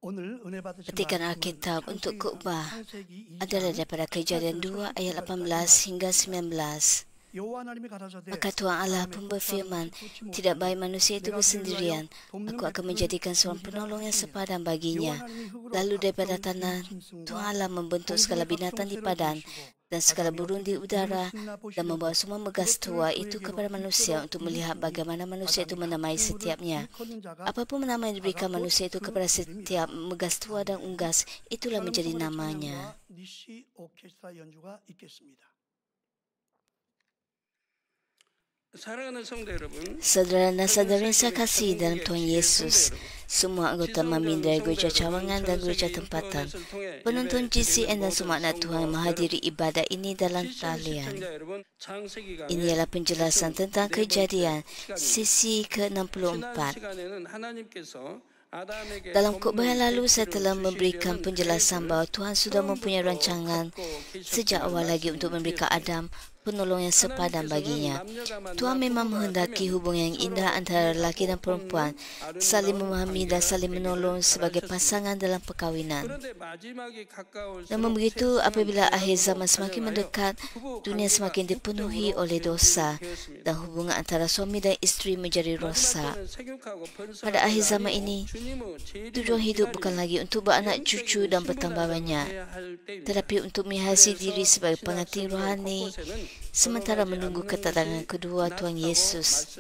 Petikan Alkitab untuk khotbah adalah daripada Kejadian 2 ayat 18 hingga 19. Maka Tuhan Allah pun berfirman, tidak baik manusia itu bersendirian. Aku akan menjadikan seorang penolong yang sepadan baginya. Lalu daripada tanah, Tuhan Allah membentuk segala binatang di padang dan segala burung di udara dan membawa semua megas tua itu kepada manusia untuk melihat bagaimana manusia itu menamai setiapnya. Apapun nama yang diberikan manusia itu kepada setiap megas tua dan unggas, itulah menjadi namanya. Saudara dan saudari saya kasih dalam Tuhan Yesus, semua anggota Mamin dari gereja cawangan dan gereja tempatan, penonton GCN dan semua anak Tuhan yang menghadiri ibadat ini dalam talian. Ini adalah penjelasan tentang Kejadian sesi ke-64. Dalam khotbah yang lalu, saya telah memberikan penjelasan bahawa Tuhan sudah mempunyai rancangan sejak awal lagi untuk memberikan Adam penolong yang sepadan baginya. Tuhan memang menghendaki hubungan yang indah antara lelaki dan perempuan, saling memahami dan saling menolong sebagai pasangan dalam perkahwinan. Namun begitu, apabila akhir zaman semakin mendekat, dunia semakin dipenuhi oleh dosa dan hubungan antara suami dan isteri menjadi rosak. Pada akhir zaman ini, tujuan hidup bukan lagi untuk beranak cucu dan bertambah banyak, tetapi untuk menghiasi diri sebagai pengantin rohani, sementara menunggu kedatangan kedua Tuhan Yesus.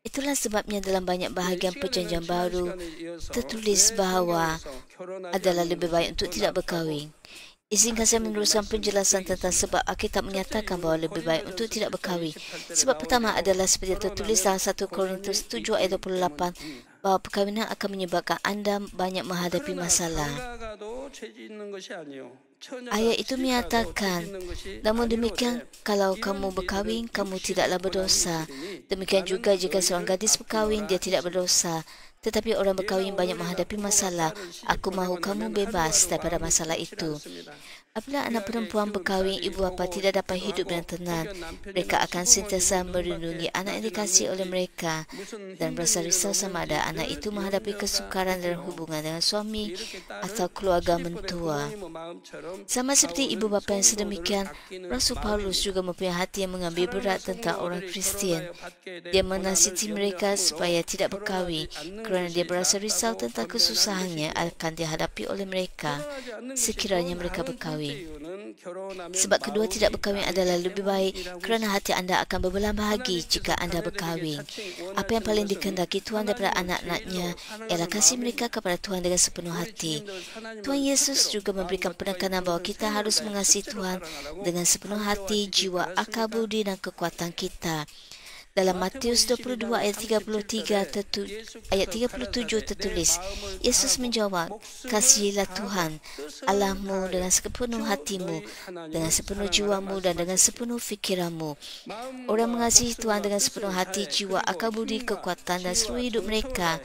Itulah sebabnya dalam banyak bahagian perjanjian baru tertulis bahawa adalah lebih baik untuk tidak berkahwin. Izinkan saya meneruskan penjelasan tentang sebab Alkitab menyatakan bahawa lebih baik untuk tidak berkahwin. Sebab pertama adalah seperti yang tertulis dalam 1 Korintus 7 ayat 28 bahawa perkahwinan akan menyebabkan anda banyak menghadapi masalah. Ayat itu menyatakan, namun demikian, kalau kamu berkahwin, kamu tidaklah berdosa. Demikian juga jika seorang gadis berkahwin, dia tidak berdosa. Tetapi orang berkahwin banyak menghadapi masalah. Aku mahu kamu bebas daripada masalah itu. Apabila anak perempuan berkahwin, ibu bapa tidak dapat hidup dengan tenang. Mereka akan sentiasa melindungi anak yang dikasihi oleh mereka dan berasa risau sama ada anak itu menghadapi kesukaran dalam hubungan dengan suami atau keluarga mentua. Sama seperti ibu bapa yang sedemikian, Rasul Paulus juga mempunyai hati yang mengambil berat tentang orang Kristian. Dia menasihati mereka supaya tidak berkahwin kerana dia berasa risau tentang kesusahannya akan dihadapi oleh mereka sekiranya mereka berkahwin. Sebab kedua tidak berkahwin adalah lebih baik kerana hati anda akan berbelah bahagi jika anda berkahwin. Apa yang paling dikehendaki Tuhan daripada anak-anaknya ialah kasih mereka kepada Tuhan dengan sepenuh hati. Tuhan Yesus juga memberikan penekanan bahawa kita harus mengasihi Tuhan dengan sepenuh hati, jiwa, akal budi dan kekuatan kita. Dalam Matius 22 ayat 37 tertulis, Yesus menjawab, kasihilah Tuhan Allahmu dengan sepenuh hatimu, dengan sepenuh jiwamu dan dengan sepenuh fikiranmu. Orang mengasihi Tuhan dengan sepenuh hati, jiwa, akal budi, kekuatan dan seluruh hidup mereka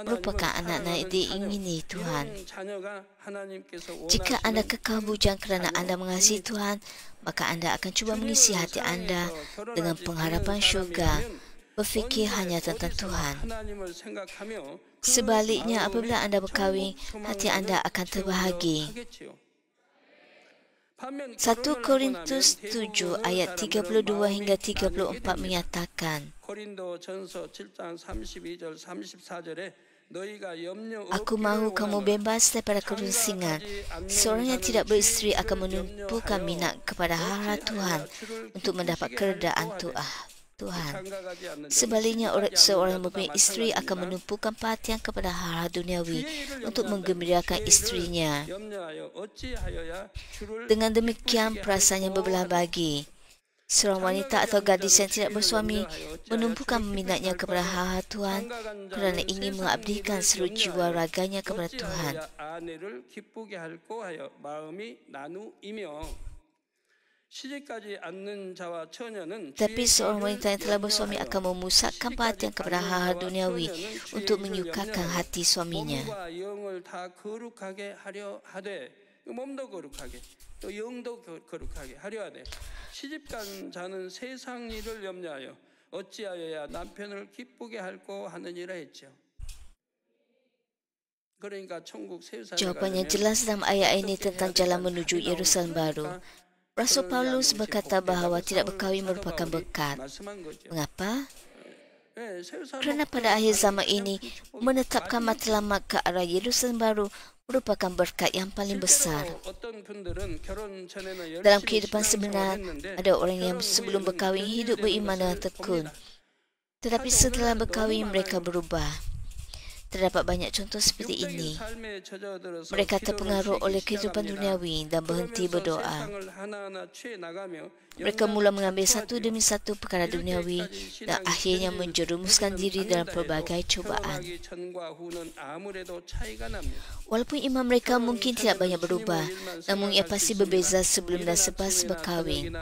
merupakan anak-anak yang diingini Tuhan. Jika anda kekal bujang kerana anda mengasihi Tuhan, maka anda akan cuba mengisi hati anda dengan pengharapan syurga, berfikir hanya tentang Tuhan. Sebaliknya, apabila anda berkahwin, hati anda akan terbahagi. 1 Korintus 7 ayat 32 hingga 34 menyatakan, aku mahu kamu bebas daripada kerusingan. Seorang yang tidak beristeri akan menumpukan minat kepada hal-hal Tuhan untuk mendapat keredaan Tuhan. Sebaliknya, seorang yang mempunyai isteri akan menumpukan perhatian kepada hal-hal duniawi untuk menggembirakan isterinya. Dengan demikian, perasaannya berbelah bagi. Seorang wanita atau gadis yang tidak bersuami menumpukan minatnya kepada hal-hal Tuhan kerana ingin mengabdikan seluruh jiwa raganya kepada Tuhan. Tapi seorang wanita yang telah bersuami akan memusatkan perhatian kepada hal-hal duniawi untuk menyukakan hati suaminya. 또 영도 거룩하게 하려 하되 시집간 자는 세상 일을 염려하여 어찌하여야 남편을 기쁘게 할꼬 하느니라 했죠. Jawapannya jelas dalam ayat ini tentang jalan menuju Yerusalem baru. Rasul Paulus berkata bahawa tidak berkahwin merupakan berkat. Mengapa? Kerana pada akhir zaman ini, menetapkan matlamat ke arah Yerusalem baru merupakan berkat yang paling besar. Dalam kehidupan sebenar, ada orang yang sebelum berkahwin hidup beriman dengan tekun. Tetapi setelah berkahwin, mereka berubah. Terdapat banyak contoh seperti ini. Mereka terpengaruh oleh kehidupan duniawi dan berhenti berdoa. Mereka mula mengambil satu demi satu perkara duniawi dan akhirnya menjerumuskan diri dalam pelbagai cubaan. Walaupun iman mereka mungkin tidak banyak berubah, namun ia pasti berbeza sebelum dan selepas berkahwin.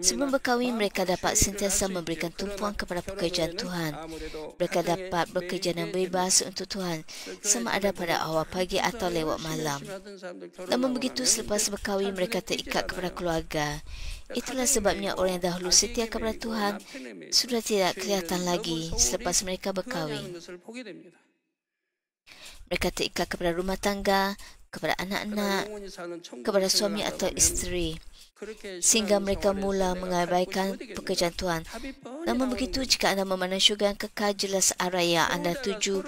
Sebelum berkahwin, mereka dapat sentiasa memberikan tumpuan kepada pekerjaan Tuhan. Mereka dapat bekerja dengan bebas untuk Tuhan, sama ada pada awal pagi atau lewat malam. Namun begitu selepas berkahwin, mereka terikat kepada keluarga. Itulah sebabnya orang yang dahulu setia kepada Tuhan sudah tidak kelihatan lagi selepas mereka berkahwin. Mereka terikat kepada rumah tangga, kepada anak-anak, kepada suami atau isteri, sehingga mereka mula mengabaikan pekerjaan Tuhan. Namun begitu, jika anda memandang syurga yang kekal, jelas arah yang anda tuju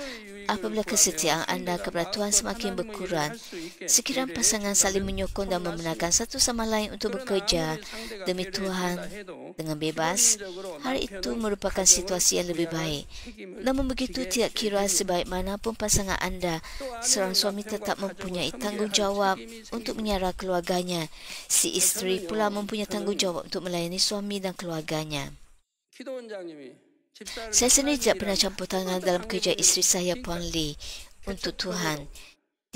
apabila kesetiaan anda kepada Tuhan semakin berkurang. Sekiranya pasangan saling menyokong dan membenarkan satu sama lain untuk bekerja demi Tuhan dengan bebas, hari itu merupakan situasi yang lebih baik. Namun begitu, tidak kira sebaik manapun pasangan anda, seorang suami tetap mempunyai tanggungjawab untuk menyara keluarganya. Si isteri pula mempunyai tanggungjawab untuk melayani suami dan keluarganya. Saya sendiri tidak pernah campur tangan dalam kerja isteri saya, Puan Lee, untuk Tuhan.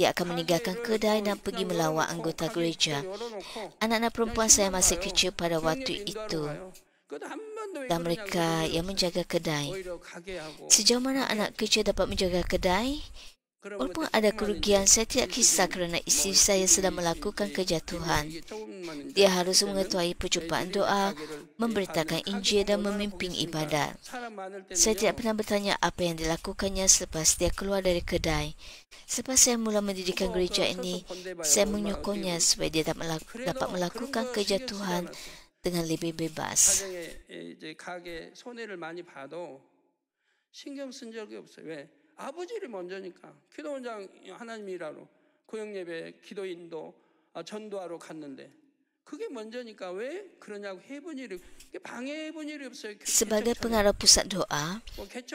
Dia akan meninggalkan kedai dan pergi melawat anggota gereja. Anak-anak perempuan saya masih kecil pada waktu itu, dan mereka yang menjaga kedai. Sejauh mana anak kecil dapat menjaga kedai? Walaupun ada kerugian, saya tidak kisah kerana isteri saya sedang melakukan kerja Tuhan. Dia harus mengetahui perjumpaan doa, memberitakan Injil dan memimpin ibadat. Saya tidak pernah bertanya apa yang dilakukannya selepas dia keluar dari kedai. Selepas saya mula mendirikan gereja ini, saya menyokongnya supaya dia dapat melakukan kerja Tuhan dengan lebih bebas. 아버지를 먼저니까 기도원장 하나님 일하러 고영예배 기도인도 전도하러 갔는데 그게 먼저니까 왜 그러냐고 해본 일이 방해해본 일이 없어요. Sebagai pengarah pusat doa,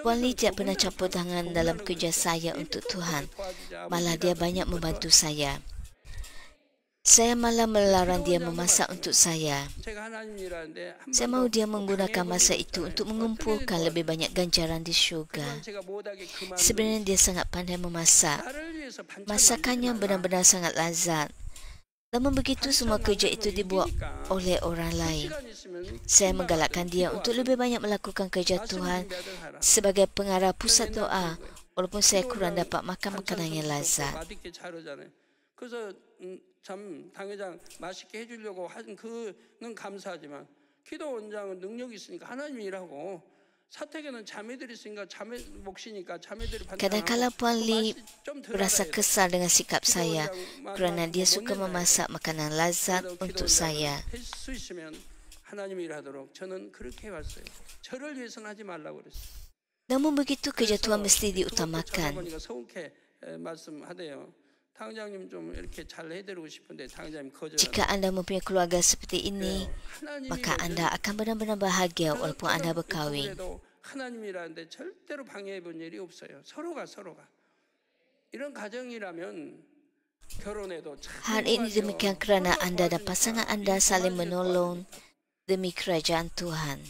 Puan Lee tidak pernah campur tangan dalam kerja saya untuk Tuhan. Malah dia banyak membantu saya. Saya malah melarang dia memasak untuk saya. Saya mahu dia menggunakan masa itu untuk mengumpulkan lebih banyak ganjaran di syurga. Sebenarnya dia sangat pandai memasak. Masakannya benar-benar sangat lazat. Namun begitu semua kerja itu dibuat oleh orang lain. Saya menggalakkan dia untuk lebih banyak melakukan kerja Tuhan sebagai pengarah pusat doa, walaupun saya kurang dapat makan makanan yang lazat. 참 당회장 맛있게 해주려고 한 그는 감사하지만 기도 원장은 능력이 있으니까 하나님 일하고 사택에는 자매들이 있으니까 자매 몫이니까 자매들이 Kadang-kadang Puan Lee berasa kesal dengan sikap saya kerana dia suka memasak makanan lazat untuk saya. 하나님 일하도록 저는 그렇게 해왔어요. 저를 위해서는 하지 말라고 그랬어요. Namun begitu kerja Tuhan mesti diutamakan. 말씀하대요. 당장님 좀 이렇게 잘 해드리고 싶은데 당장님 거절. Jika anda mempunyai keluarga seperti ini, maka anda akan benar-benar bahagia walaupun anda berkahwin. 하나님이라는데 절대로 방해해 본 일이 없어요. 서로가 이런 가정이라면 결혼해도 Hal ini demikian kerana anda dan pasangan anda saling menolong demi kerajaan Tuhan.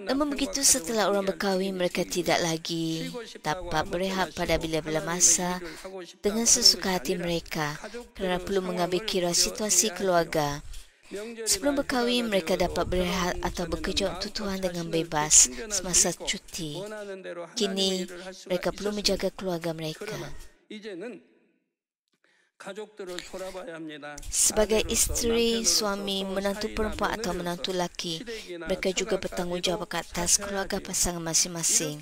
Namun begitu setelah orang berkahwin, mereka tidak lagi dapat berehat pada bila-bila masa dengan sesuka hati mereka kerana perlu mengambil kira situasi keluarga. Sebelum berkahwin, mereka dapat berehat atau bekerja untuk Tuhan dengan bebas semasa cuti. Kini, mereka perlu menjaga keluarga mereka. Sebagai isteri, suami, menantu perempuan atau menantu laki, mereka juga bertanggungjawab ke atas keluarga pasangan masing-masing.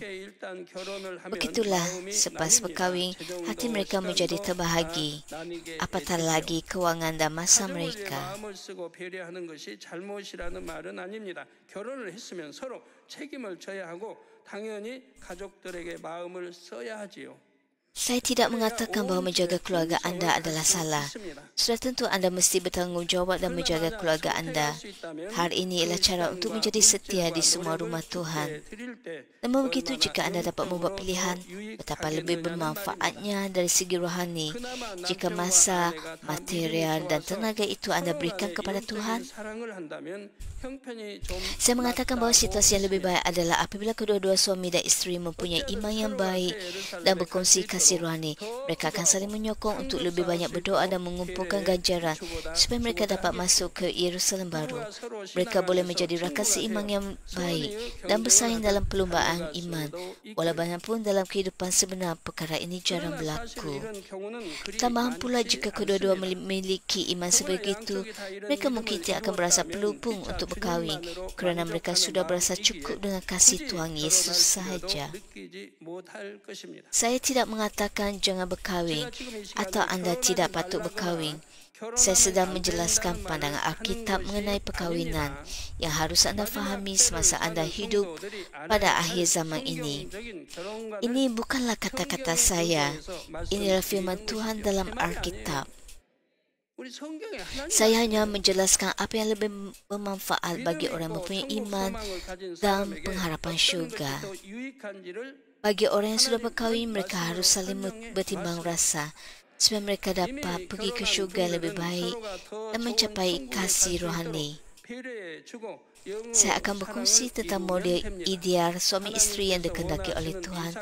Begitulah, selepas berkahwin, hati mereka menjadi terbahagi. Apatah lagi kewangan dan masa mereka. 결혼을 했으면 서로 책임을 져야 하고 당연히 가족들에게 마음을 써야 하지요. Saya tidak mengatakan bahawa menjaga keluarga anda adalah salah. Sudah tentu anda mesti bertanggungjawab dan menjaga keluarga anda. Hal ini ialah cara untuk menjadi setia di semua rumah Tuhan. Namun begitu, jika anda dapat membuat pilihan, betapa lebih bermanfaatnya dari segi rohani jika masa, material dan tenaga itu anda berikan kepada Tuhan. Saya mengatakan bahawa situasi yang lebih baik adalah apabila kedua-dua suami dan isteri mempunyai iman yang baik dan berkongsi kasih rohani. Mereka akan saling menyokong untuk lebih banyak berdoa dan mengumpulkan ganjaran supaya mereka dapat masuk ke Yerusalem baru. Mereka boleh menjadi rakan seiman yang baik dan bersaing dalam perlombaan iman. Walaupun dalam kehidupan sebenar perkara ini jarang berlaku. Tambahan pula, jika kedua-dua memiliki iman sebegitu, mereka mungkin tidak akan berasa pelupung untuk berkahwin kerana mereka sudah berasa cukup dengan kasih Tuhan Yesus sahaja. Saya tidak mengatakan jangan berkahwin atau anda tidak patut berkahwin. Saya sedang menjelaskan pandangan Alkitab mengenai perkahwinan yang harus anda fahami semasa anda hidup pada akhir zaman ini. Ini bukanlah kata-kata saya. Inilah firman Tuhan dalam Alkitab. Saya hanya menjelaskan apa yang lebih bermanfaat bagi orang yang mempunyai iman dan pengharapan syurga. Bagi orang yang sudah berkahwin, mereka harus saling bertimbang rasa supaya mereka dapat pergi ke syurga yang lebih baik dan mencapai kasih rohani. Saya akan berkongsi tentang model ideal suami isteri yang dikehendaki oleh Tuhan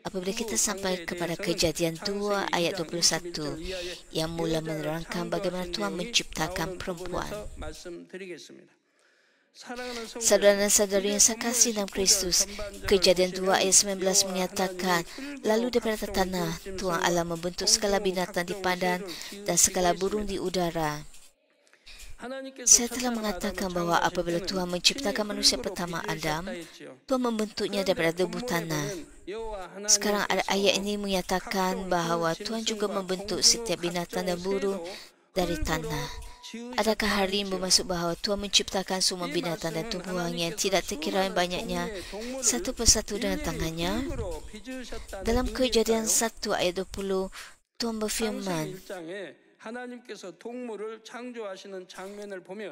apabila kita sampai kepada Kejadian 2 ayat 21 yang mula menerangkan bagaimana Tuhan menciptakan perempuan. Saudara dan saudari yang saya kasih dalam Kristus, Kejadian 2 ayat 19 menyatakan, lalu daripada tanah Tuhan Allah membentuk segala binatang di padang dan segala burung di udara. Saya telah mengatakan bahawa apabila Tuhan menciptakan manusia pertama Adam, Tuhan membentuknya daripada debu tanah. Sekarang ayat ini menyatakan bahawa Tuhan juga membentuk setiap binatang dan burung dari tanah. Adakah hari ini bermaksud bahawa Tuhan menciptakan semua binatang dan tumbuhan yang tidak terkira banyaknya satu persatu dengan tangannya? Dalam Kejadian 1 ayat 20, Tuhan berfirman,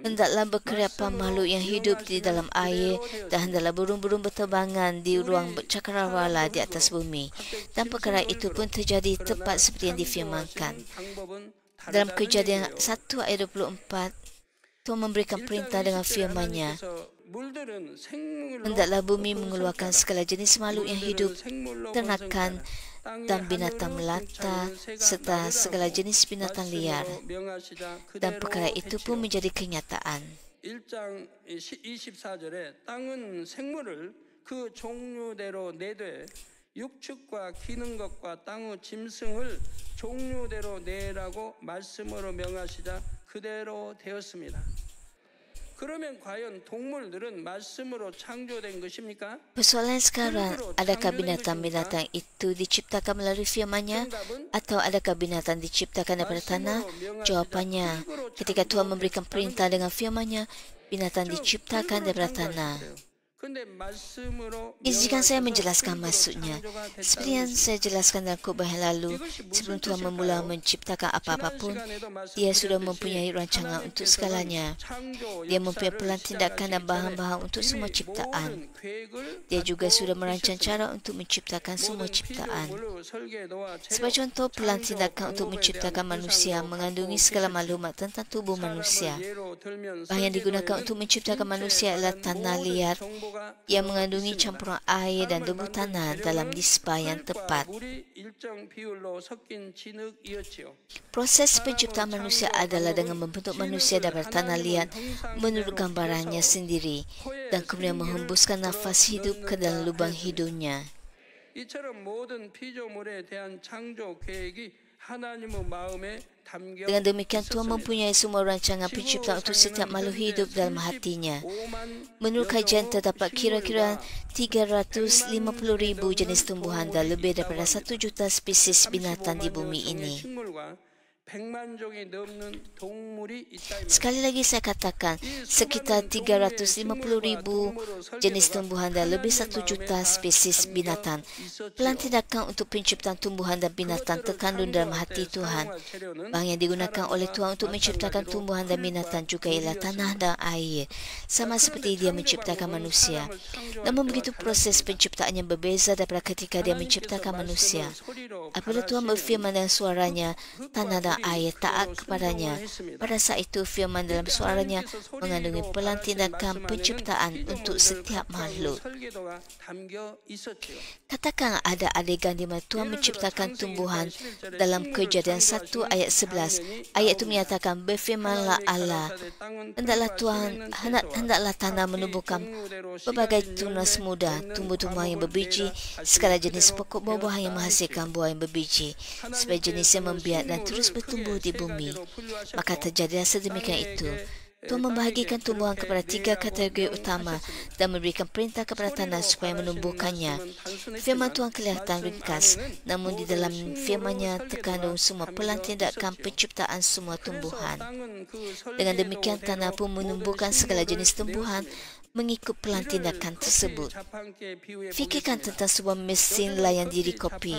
hendaklah berkeriapan makhluk yang hidup di dalam air dan hendaklah burung-burung berterbangan di ruang cakrawala di atas bumi. Dan perkara itu pun terjadi tepat seperti yang difirmankan. Dalam Kejadian 1 ayat 24, Tuhan memberikan perintah dengan firman-Nya, hendaklah bumi mengeluarkan segala jenis makhluk yang hidup, ternakan dan binatang melata serta segala jenis binatang liar. Dan perkara itu pun menjadi kenyataan. 1장 24절에 땅은 생물을 그 종류대로 내되 육축과 기는 것과 땅의 짐승을 종류대로 내라고 말씀으로 명하시자 그대로 되었습니다. 그러면 과연 동물들은 말씀으로 창조된 것입니까? Persoalan sekarang, adakah binatang-binatang itu diciptakan melalui firman-Nya atau adakah binatang diciptakan daripada tanah? Jawapannya, ketika Tuhan memberikan perintah dengan firman-Nya, binatang diciptakan daripada tanah. Izinkan saya menjelaskan maksudnya. Seperti yang saya jelaskan dalam khutbah yang lalu, sebelum Tuhan memula menciptakan apa-apa pun, Dia sudah mempunyai rancangan untuk segalanya. Dia mempunyai pelan tindakan dan bahan-bahan untuk semua ciptaan. Dia juga sudah merancang cara untuk menciptakan semua ciptaan. Sebagai contoh, pelan tindakan untuk menciptakan manusia mengandungi segala maklumat tentang tubuh manusia. Bahan yang digunakan untuk menciptakan manusia adalah tanah liar yang mengandungi campuran air dan debu tanah dalam nisbah yang tepat. Proses penciptaan manusia adalah dengan membentuk manusia daripada tanah liat menurut gambarannya sendiri dan kemudian menghembuskan nafas hidup ke dalam lubang hidungnya. 하나님의 마음에 담겨 Dengan demikian, Tuhan 있었습니다. mempunyai semua rancangan penciptaan untuk setiap makhluk hidup dalam hatinya. Menurut kajian, terdapat kira-kira 350,000 jenis tumbuhan dan lebih daripada 1 juta spesies binatang di bumi ini. Sekali lagi saya katakan, sekitar 350,000 jenis tumbuhan dan lebih 1 juta spesies binatang. Pelan tindakan untuk penciptaan tumbuhan dan binatang terkandung dalam hati Tuhan. Bahan yang digunakan oleh Tuhan untuk menciptakan tumbuhan dan binatang juga ialah tanah dan air, sama seperti Dia menciptakan manusia. Namun begitu proses penciptaannya berbeza daripada ketika Dia menciptakan manusia. Apabila Tuhan berfirman dengan suaranya, tanah dan air taat kepadanya. Pada saat itu firman dalam suaranya mengandungi pelan tindakan penciptaan untuk setiap makhluk. Katakan ada adegan di mana Tuhan menciptakan tumbuhan dalam Kejadian 1 ayat 11. Ayat itu menyatakan, berfirmanlah Allah, hendaklah tanah menumbuhkan berbagai tunas muda, tumbuh-tumbuhan yang berbiji, segala jenis pokok buah-buahan yang menghasilkan buah yang berbiji, supaya jenisnya membiak dan terus bertumbuh di bumi. Maka terjadilah sedemikian itu. Tuhan membahagikan tumbuhan kepada 3 kategori utama dan memberikan perintah kepada tanah supaya menumbuhkannya. Firman Tuhan kelihatan ringkas, namun di dalam firman-Nya terkandung semua pelan tindakan penciptaan semua tumbuhan. Dengan demikian, tanah pun menumbuhkan segala jenis tumbuhan mengikut pelan tindakan tersebut. Fikirkan tentang sebuah mesin layan diri kopi.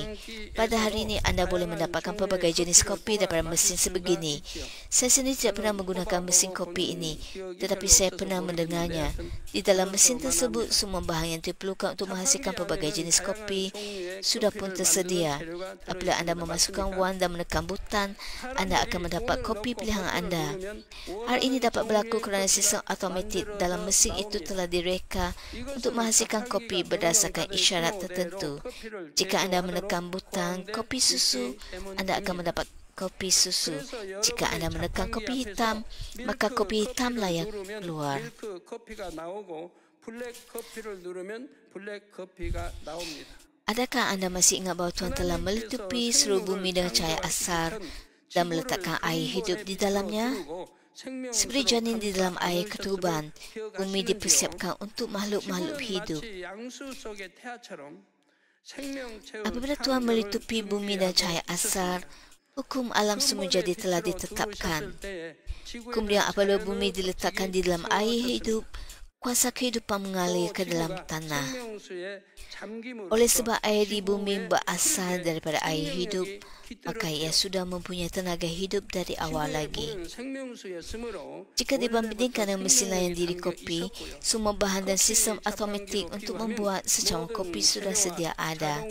Pada hari ini anda boleh mendapatkan pelbagai jenis kopi daripada mesin sebegini. Saya sendiri tidak pernah menggunakan mesin kopi ini, tetapi saya pernah mendengarnya. Di dalam mesin tersebut, semua bahan yang diperlukan untuk menghasilkan pelbagai jenis kopi sudah pun tersedia. Apabila anda memasukkan wang dan menekan butang, anda akan mendapat kopi pilihan anda. Hal ini dapat berlaku kerana sistem automatik dalam mesin itu telah direka untuk menghasilkan kopi berdasarkan isyarat tertentu. Jika anda menekan butang kopi susu, anda akan mendapat kopi susu. Jika anda menekan kopi hitam, maka kopi hitamlah yang keluar. Adakah anda masih ingat bahawa Tuhan telah melitupi seluruh bumi dengan cahaya asar dan meletakkan air hidup di dalamnya? Seperti janin di dalam air ketuban, bumi dipersiapkan untuk makhluk-makhluk hidup. Apabila Tuhan melitupi bumi dan cahaya asar, hukum alam semula jadi telah ditetapkan. Kemudian apabila bumi diletakkan di dalam air hidup, kuasa kehidupan mengalir ke dalam tanah. Oleh sebab air di bumi berasal daripada air hidup, maka ia sudah mempunyai tenaga hidup dari awal lagi. Jika dibandingkan dengan mesin layan diri kopi, semua bahan dan sistem automatik untuk membuat secawan kopi sudah sedia ada.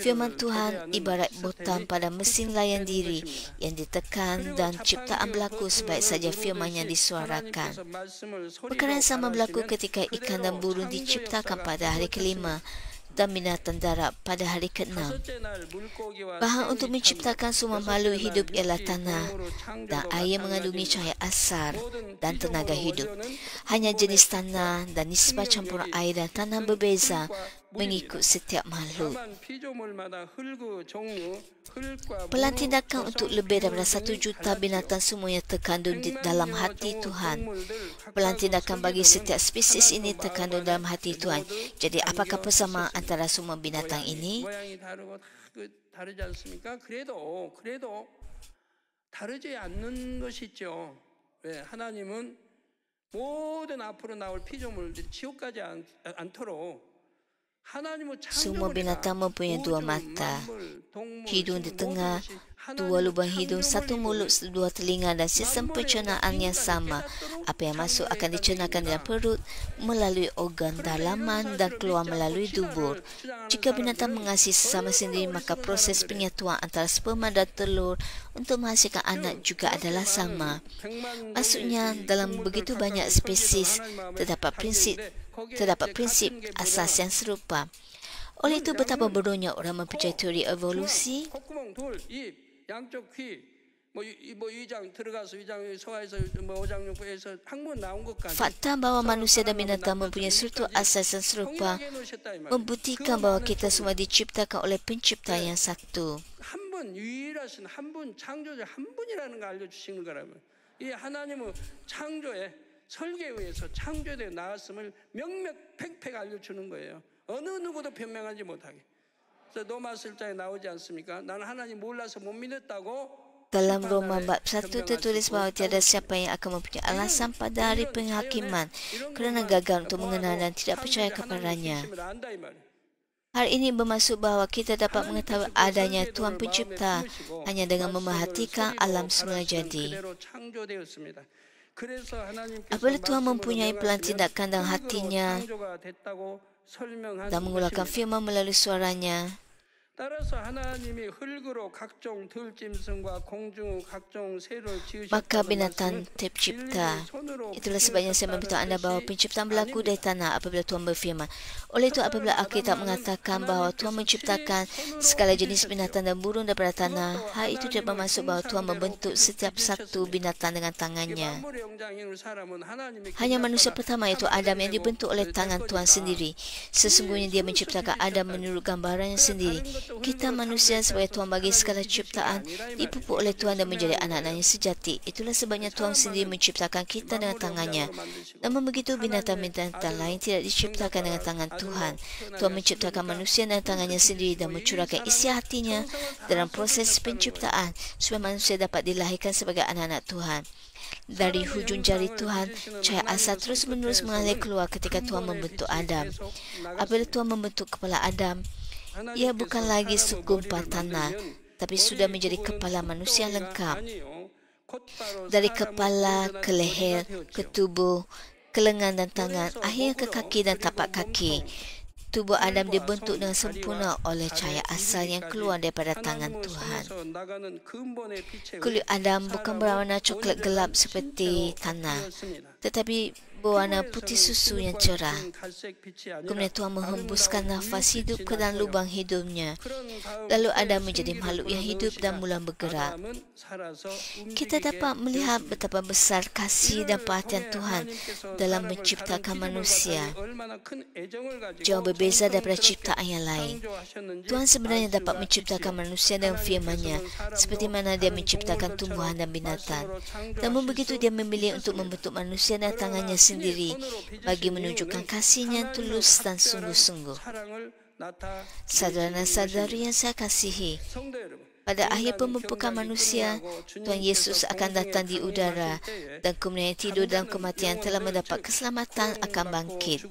Firman Tuhan ibarat botol pada mesin layan diri yang ditekan dan ciptaan berlaku sebaik saja firman yang disuarakan. Perkara yang sama berlaku ketika ikan dan burung diciptakan pada hari kelima dan binatang darat pada hari ke-6. Bahan untuk menciptakan semua makhluk hidup ialah tanah dan air mengandungi cahaya asar dan tenaga hidup. Hanya jenis tanah dan nisbah campuran air dan tanah berbeza mengikut setiap makhluk. Pelan tindakan untuk lebih daripada 1 juta binatang semuanya terkandung di dalam hati Tuhan. Pelan tindakan bagi setiap spesies ini terkandung dalam hati Tuhan. Jadi apakah persamaan antara semua binatang ini? 다르지 않는 것이 있죠. 왜? 하나님은 모든 앞으로 나올 피조물들이 지옥 가지 않도록 semua binatang mempunyai 2 mata, hidung di tengah, 2 lubang hidung, 1 mulut, 2 telinga dan sistem pencernaan yang sama. Apa yang masuk akan dicernakan dalam perut melalui organ dalaman dan keluar melalui dubur. Jika binatang mengasihi sesama sendiri, maka proses penyatuan antara sperma dan telur untuk menghasilkan anak juga adalah sama. Maksudnya, dalam begitu banyak spesies terdapat prinsip asas yang serupa. Oleh itu, betapa bodohnya orang mempercayai teori evolusi. Fakta bahawa manusia dan binatang mempunyai struktur asas yang serupa membuktikan bahawa kita semua diciptakan oleh pencipta yang satu. 분 유일하신 한 분 창조자 한 분이라는 걸 알려주시는 거라면 이 하나님은 창조에 설계에 의해서 창조되어 나왔음을 명명백백 알려주는 거예요. 어느 누구도 변명하지 못하게. 그래서 로마 1장에 나오지 않습니까? 나는 하나님 몰라서 못 믿었다고. Dalam Roma bab 1 tertulis bahawa tiada siapa yang akan mempunyai alasan pada hari penghakiman kerana gagal untuk mengenal dan tidak percaya kepadanya. Hal ini bermaksud bahawa kita dapat mengetahui adanya Tuhan Pencipta hanya dengan memerhatikan alam semula jadi. Apabila Tuhan mempunyai pelan tindakan dalam hatinya dan mengeluarkan firman melalui suaranya, maka binatang tercipta. Itulah sebabnya saya memberitahu anda bahawa penciptaan berlaku dari tanah apabila Tuhan berfirman. Oleh itu apabila Alkitab mengatakan bahawa Tuhan menciptakan segala jenis binatang dan burung daripada tanah, hal itu tidak bermaksud bahawa Tuhan membentuk setiap satu binatang dengan tangannya. Hanya manusia pertama iaitu Adam yang dibentuk oleh tangan Tuhan sendiri. Sesungguhnya dia menciptakan Adam menurut gambarannya sendiri. Kita manusia sebagai Tuhan bagi segala ciptaan dipupuk oleh Tuhan dan menjadi anak-anaknya sejati. Itulah sebabnya Tuhan sendiri menciptakan kita dengan tangannya. Namun begitu binatang-binatang lain tidak diciptakan dengan tangan Tuhan. Tuhan menciptakan manusia dengan tangannya sendiri dan mencurahkan isi hatinya dalam proses penciptaan supaya manusia dapat dilahirkan sebagai anak-anak Tuhan. Dari hujung jari Tuhan, cahaya asa terus-menerus mengalir keluar ketika Tuhan membentuk Adam. Apabila Tuhan membentuk kepala Adam, ia bukan lagi segumpal tanah, tapi sudah menjadi kepala manusia lengkap. Dari kepala ke leher, ke tubuh, ke lengan dan tangan, akhirnya ke kaki dan tapak kaki. Tubuh Adam dibentuk dengan sempurna oleh cahaya asal yang keluar daripada tangan Tuhan. Kulit Adam bukan berwarna coklat gelap seperti tanah, tetapi berwarna putih susu yang cerah. Kemudian Tuhan menghembuskan nafas hidup ke dalam lubang hidupnya. Lalu Adam menjadi makhluk yang hidup dan mula bergerak. Kita dapat melihat betapa besar kasih dan perhatian Tuhan dalam menciptakan manusia. Jauh berbeza daripada ciptaan yang lain. Tuhan sebenarnya dapat menciptakan manusia dengan firman-Nya, seperti mana Dia menciptakan tumbuhan dan binatang. Namun begitu Dia memilih untuk membentuk manusia dengan tangannya sendiri bagi menunjukkan kasih-Nya yang tulus dan sungguh-sungguh. Saudara dan saudari yang saya kasihi, pada akhir pembentukan manusia, Tuhan Yesus akan datang di udara dan kemudian tidur dalam kematian telah mendapat keselamatan akan bangkit.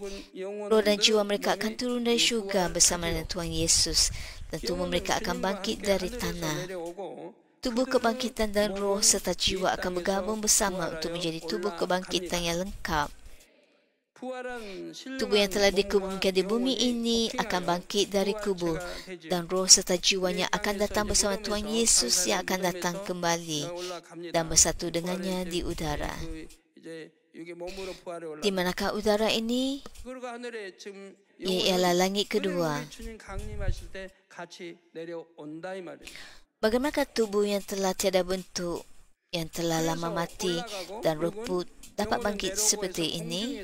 Roh dan jiwa mereka akan turun dari syurga bersama dengan Tuhan Yesus dan tubuh mereka akan bangkit dari tanah. Tubuh kebangkitan dan roh serta jiwa akan bergabung bersama untuk menjadi tubuh kebangkitan yang lengkap. Tubuh yang telah dikuburkan di bumi ini akan bangkit dari kubur dan roh serta jiwanya akan datang bersama Tuhan Yesus yang akan datang kembali dan bersatu dengannya di udara. Di manakah udara ini? Ia ialah langit kedua. Bagaimanakah tubuh yang telah tiada bentuk, yang telah lama mati dan reput dapat bangkit seperti ini?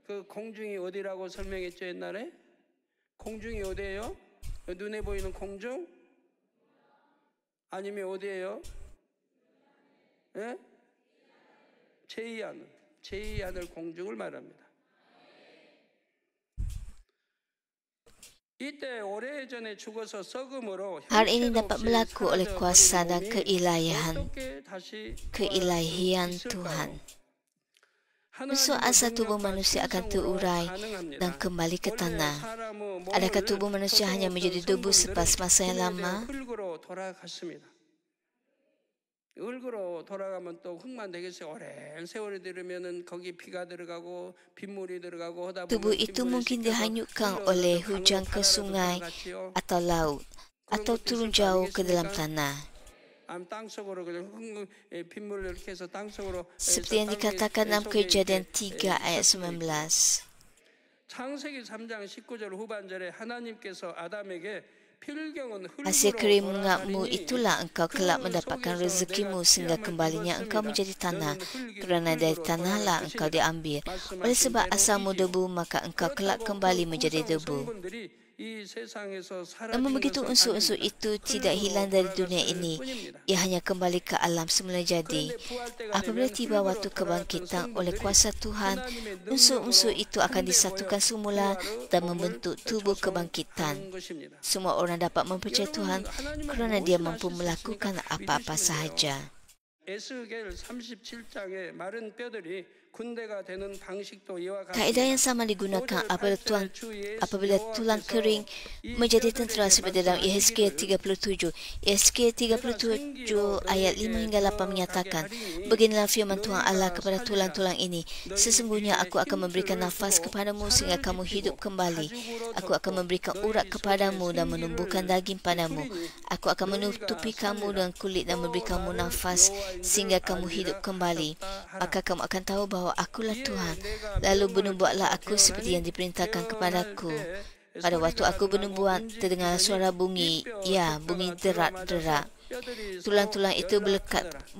공중이 어디라고 설명했죠 옛날에? 공중이 어디예요? 눈에 보이는 공중? 아니면 어디예요? 예? 제2하늘 공중을 말합니다. Hal ini dapat berlaku oleh kuasa dan keilahian Tuhan. Besok asal tubuh manusia akan terurai dan kembali ke tanah. Adakah tubuh manusia hanya menjadi debu selepas masa yang lama? 얼굴로 돌아가면 또 흙만 되겠어요. 오랜 세월이 들으면은 거기 비가 들어가고 빗물이 들어가고 하다 보면 tubuh itu mungkin dihanyutkan oleh hujan ke sungai atau laut atau turun jauh ke dalam tanah. Seperti yang dikatakan dalam Kejadian 3 ayat 19. 창세기 3장 19절 후반절에 하나님께서 아담에게 hasil keringatmu itulah engkau kelak mendapatkan rezekimu sehingga kembalinya engkau menjadi tanah. Kerana dari tanahlah engkau diambil. Oleh sebab asalmu debu, maka engkau kelak kembali menjadi debu. Namun begitu unsur-unsur itu tidak hilang dari dunia ini. Ia hanya kembali ke alam semula jadi. Apabila tiba waktu kebangkitan oleh kuasa Tuhan, unsur-unsur itu akan disatukan semula dan membentuk tubuh kebangkitan. Semua orang dapat mempercayai Tuhan kerana Dia mampu melakukan apa-apa sahaja. Kaedah yang sama digunakan apabila tulang kering menjadi tentera seperti dalam Yehezkiel 37. Yehezkiel 37 ayat 5 hingga 8 menyatakan, "Beginilah firman Tuhan Allah kepada tulang-tulang ini, sesungguhnya aku akan memberikan nafas kepadamu sehingga kamu hidup kembali. Aku akan memberikan urat kepadamu dan menumbuhkan daging padamu. Aku akan menutupi kamu dengan kulit dan memberi kamu nafas sehingga kamu hidup kembali. Maka kamu akan tahu bahawa akulah Tuhan. Lalu bernubuatlah aku seperti yang diperintahkan kepadaku. Pada waktu aku bernubuat, terdengar suara bunyi, ya, bunyi derak-derak. Tulang-tulang itu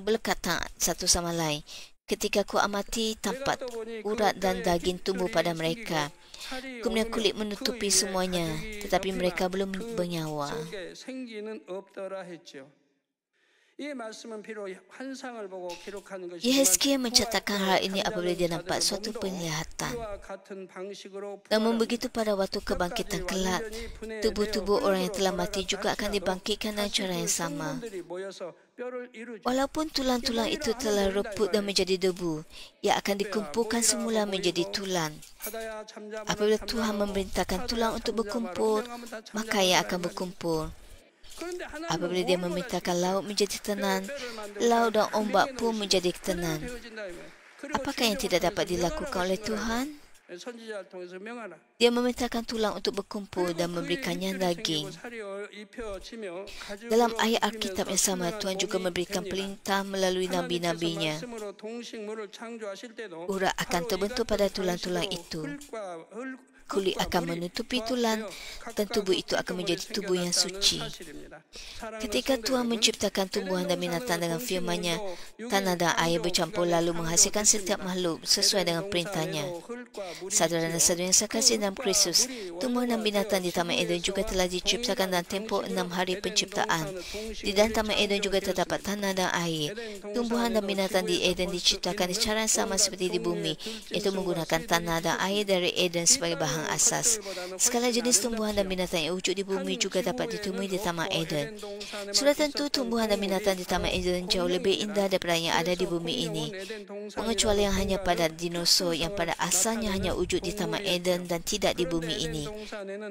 berlekatan satu sama lain. Ketika aku amati, tampak urat dan daging tumbuh pada mereka. Kemudian kulit menutupi semuanya, tetapi mereka belum bernyawa." Yehezkiel mencatatkan hal ini apabila dia nampak suatu penglihatan. Namun begitu pada waktu kebangkitan kelak, tubuh-tubuh orang yang telah mati juga akan dibangkitkan dengan cara yang sama. Walaupun tulang-tulang itu telah reput dan menjadi debu, ia akan dikumpulkan semula menjadi tulang. Apabila Tuhan memerintahkan tulang untuk berkumpul, maka ia akan berkumpul. Apabila Dia memintakan laut menjadi tenang, laut dan ombak pun menjadi tenang. Apakah yang tidak dapat dilakukan oleh Tuhan? Dia memintakan tulang untuk berkumpul dan memberikannya daging. Dalam ayat Alkitab yang sama, Tuhan juga memberikan perintah melalui nabi-nabinya. Urat akan terbentuk pada tulang-tulang itu. Kulit akan menutupi tulang dan tubuh itu akan menjadi tubuh yang suci. Ketika Tuhan menciptakan tumbuhan dan binatang dengan firman-Nya, tanah dan air bercampur lalu menghasilkan setiap makhluk sesuai dengan perintahnya. Saudara dan saudara yang saya kasih dalam Kristus, tumbuhan dan binatang di Taman Eden juga telah diciptakan dalam tempoh 6 hari penciptaan. Di dalam Taman Eden juga terdapat tanah dan air. Tumbuhan dan binatang di Eden diciptakan di cara yang sama seperti di bumi, iaitu menggunakan tanah dan air dari Eden sebagai bahan asas. Segala jenis tumbuhan dan binatang yang wujud di bumi juga dapat ditemui di Taman Eden. Sudah tentu tumbuhan dan binatang di Taman Eden jauh lebih indah daripada yang ada di bumi ini. Pengecualian hanya pada dinosaur yang pada asalnya hanya wujud di Taman Eden dan tidak di bumi ini.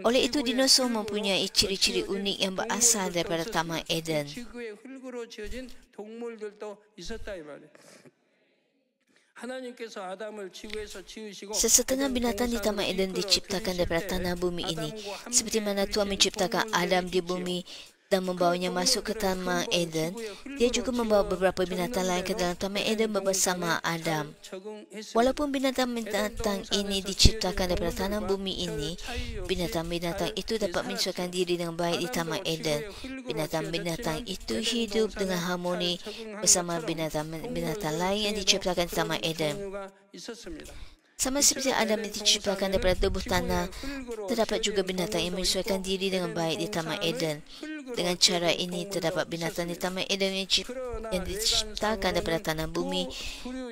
Oleh itu, dinosaur mempunyai ciri-ciri unik yang berasal daripada Taman Eden. Sesetengah binatang di Taman Eden diciptakan daripada tanah bumi ini, seperti mana Tuhan menciptakan Adam di bumi dan membawanya masuk ke Taman Eden. Dia juga membawa beberapa binatang lain ke dalam Taman Eden bersama Adam. Walaupun binatang-binatang ini diciptakan daripada tanah bumi ini, binatang-binatang itu dapat menyesuaikan diri dengan baik di Taman Eden. Binatang-binatang itu hidup dengan harmoni bersama binatang-binatang lain yang diciptakan di Taman Eden. Sama seperti Adam yang diciptakan daripada debu tanah, terdapat juga binatang yang menyesuaikan diri dengan baik di Taman Eden. Dengan cara ini, terdapat binatang di Taman Eden yang diciptakan daripada tanah bumi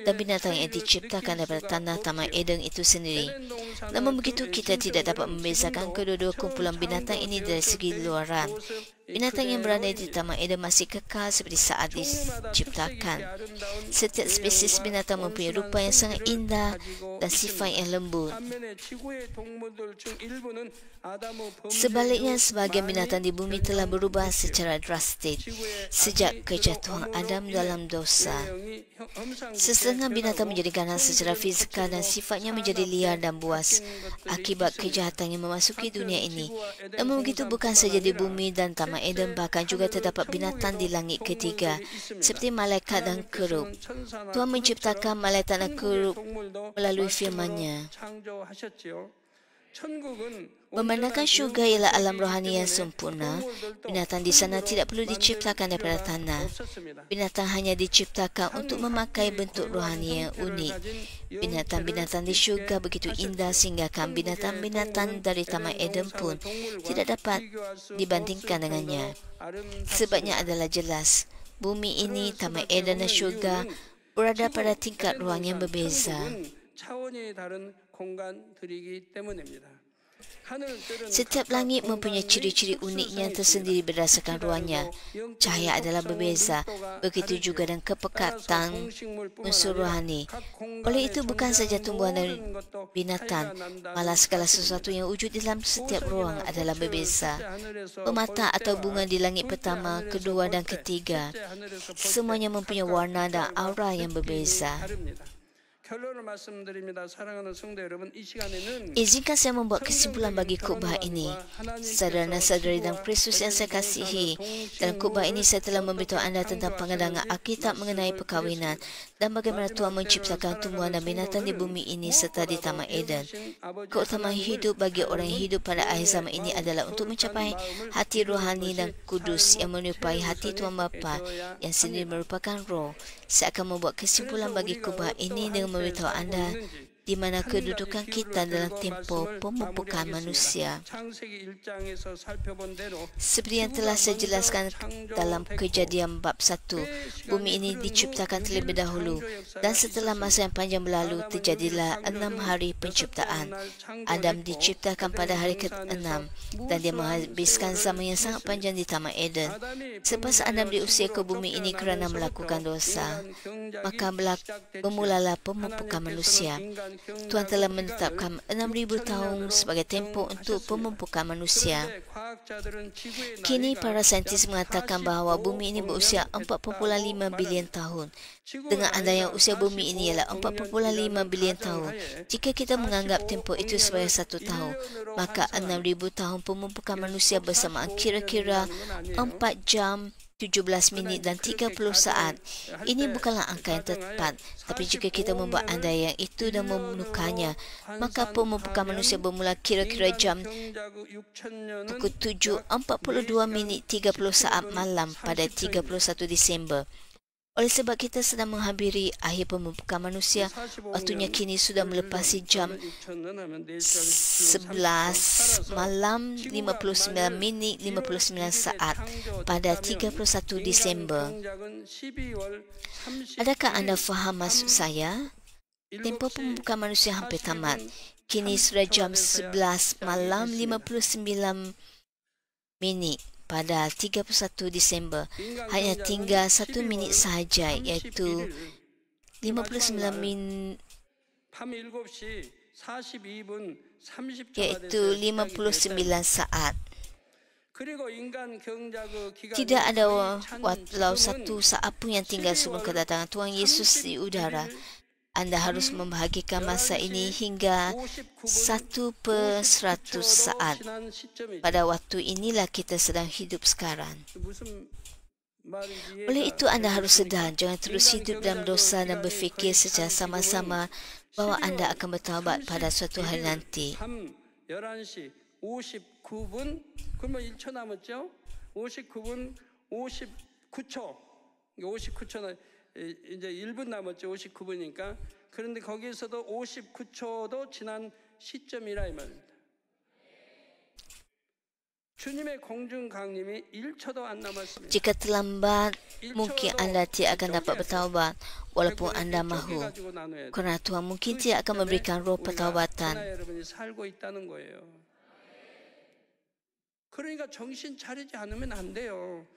dan binatang yang diciptakan daripada tanah Taman Eden itu sendiri. Namun begitu, kita tidak dapat membezakan kedua-dua kumpulan binatang ini dari segi luaran. Binatang yang berada di Taman Eden masih kekal seperti saat diciptakan. Setiap spesies binatang mempunyai rupa yang sangat indah dan sifat yang lembut. Sebaliknya, sebahagian binatang di bumi telah berubah secara drastik sejak kejatuhan Adam dalam dosa. Sesetengah binatang menjadi ganas secara fizikal dan sifatnya menjadi liar dan buas akibat kejahatan yang memasuki dunia ini. Namun begitu, bukan saja di bumi dan Taman Eden, bahkan juga terdapat binatang di langit ketiga seperti malaikat dan kerub. Tuhan menciptakan malaikat dan kerub melalui firman-Nya. Memandangkan syurga ialah alam rohani yang sempurna, binatang di sana tidak perlu diciptakan daripada tanah. Binatang hanya diciptakan untuk memakai bentuk rohani yang unik. Binatang-binatang di syurga begitu indah sehingga binatang-binatang dari Taman Eden pun tidak dapat dibandingkan dengannya. Sebabnya adalah jelas, bumi ini, Taman Eden dan syurga berada pada tingkat ruang yang berbeza. Setiap langit mempunyai ciri-ciri uniknya tersendiri berdasarkan ruangnya. Cahaya adalah berbeza, begitu juga dengan kepekatan unsur rohani. Oleh itu bukan saja tumbuhan dan binatang, malah segala sesuatu yang wujud di dalam setiap ruang adalah berbeza. Pemata atau bunga di langit pertama, kedua dan ketiga, semuanya mempunyai warna dan aura yang berbeza. Izinkan saya membuat kesimpulan bagi khutbah ini. Saudara dan saudari dalam Kristus yang saya kasihi, dalam khutbah ini saya telah memberitahu anda tentang pandangan Alkitab mengenai perkahwinan dan bagaimana Tuhan menciptakan tumbuhan dan binatang di bumi ini serta di Taman Eden. Keutamaan hidup bagi orang yang hidup pada akhir zaman ini adalah untuk mencapai hati rohani dan kudus yang menyerupai hati Tuhan Bapa yang sendiri merupakan roh. Saya akan membuat kesimpulan bagi khutbah ini dengan memberitahu anda di mana kedudukan kita dalam tempoh pemupukan manusia. Seperti yang telah saya jelaskan dalam Kejadian bab 1, bumi ini diciptakan terlebih dahulu dan setelah masa yang panjang berlalu terjadilah 6 hari penciptaan. Adam diciptakan pada hari ke-6 dan dia menghabiskan zaman yang sangat panjang di Taman Eden. Selepas Adam diusir ke bumi ini kerana melakukan dosa, maka bermulalah pemupukan manusia. Tuhan telah menetapkan 6,000 tahun sebagai tempoh untuk pemupukan manusia. Kini para saintis mengatakan bahawa bumi ini berusia 4,5 bilion tahun. Dengan adanya usia bumi ini ialah 4,5 bilion tahun. Jika kita menganggap tempoh itu sebagai 1 tahun, maka 6,000 tahun pemupukan manusia bersamaan kira-kira 4 jam 17 minit dan 30 saat. Ini bukanlah angka yang tepat, tapi jika kita membuat andaian itu dan menukarnya, maka pemupukan manusia bermula kira-kira jam pukul 7.42 minit 30 saat malam pada 31 Disember. Oleh sebab kita sedang menghampiri akhir pemupukan manusia, waktunya kini sudah melepasi jam 11 malam 59 minit 59 saat pada 31 Disember. Adakah anda faham maksud saya? Tempoh pemupukan manusia hampir tamat. Kini sudah jam 11 malam 59 minit. Pada 31 Disember, hanya tinggal 1 minit sahaja, iaitu 59 saat. Tidak ada walau satu saat pun yang tinggal sebelum kedatangan Tuhan Yesus di udara. Anda harus membahagikan masa ini hingga 1/100 saat. Pada waktu inilah kita sedang hidup sekarang. Oleh itu anda harus sedar, jangan terus hidup dalam dosa dan berfikir secara sama-sama bahawa anda akan bertaubat pada suatu hari nanti. 11시 59분, 그러면 1초 남았죠? 59분 59초. 59초는 이제 1분 남았죠. 59분이니까. 그런데 거기에서도 59초도 지난 시점이라 이 말입니다. 주님의 공중 강림이 1초도 안 남았습니다. Jika terlambat, mungkin anda tidak akan dapat bertaubat walaupun anda mahu. Kerana Tuhan mungkin tidak akan memberikan roh pertaubatan. 그러니까 정신 차리지 않으면 안 돼요.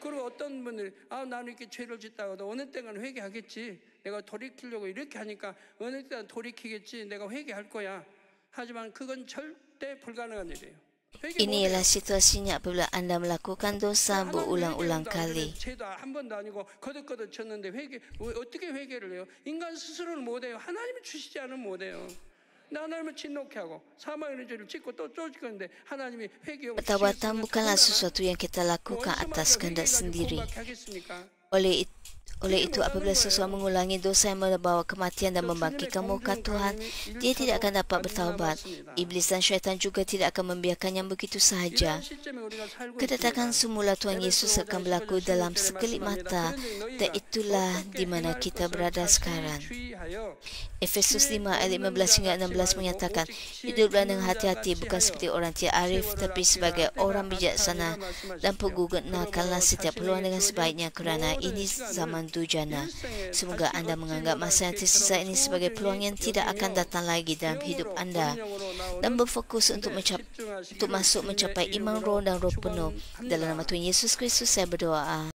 그리고 어떤 분들이 나는 이렇게 죄를 짓다가도 어느 때는 회개하겠지. 내가 돌이키려고 이렇게 하니까 어느 때는 돌이키겠지. 내가 회개할 거야. 하지만 그건 절대 불가능한 일이에요. Inilah situasinya apabila anda melakukan dosa berulang-ulang kali. 죄도 한 번도 아니고 거듭거듭 쳤는데 어떻게 회개를 해요? 인간 스스로는 못 해요. 하나님이 주시지 않으면 못 해요. 하나님을 진노케 하고 사망의 죄를 짓고 또 쫓기는데 하나님이 회개하고 Pertaubat bukanlah sesuatu yang kita lakukan atas kehendak sendiri. Oleh itu, apabila seseorang mengulangi dosa yang membawa kematian dan membangkitkan murka Tuhan, dia tidak akan dapat bertaubat. Iblis dan syaitan juga tidak akan membiarkannya begitu sahaja. Kedatangan semula Tuhan Yesus akan berlaku dalam sekelip mata, dan itulah di mana kita berada sekarang. Efesus 5 ayat 15 hingga 16 menyatakan, hiduplah dengan hati-hati, bukan seperti orang tidak arif, tapi sebagai orang bijaksana, dan pergunakanlah setiap peluang dengan sebaiknya, kerana ini zaman dujana. Semoga anda menganggap masa yang tersisa ini sebagai peluang yang tidak akan datang lagi dalam hidup anda, dan berfokus untuk masuk mencapai iman roh dan roh penuh. Dalam nama Tuhan Yesus Kristus saya berdoa.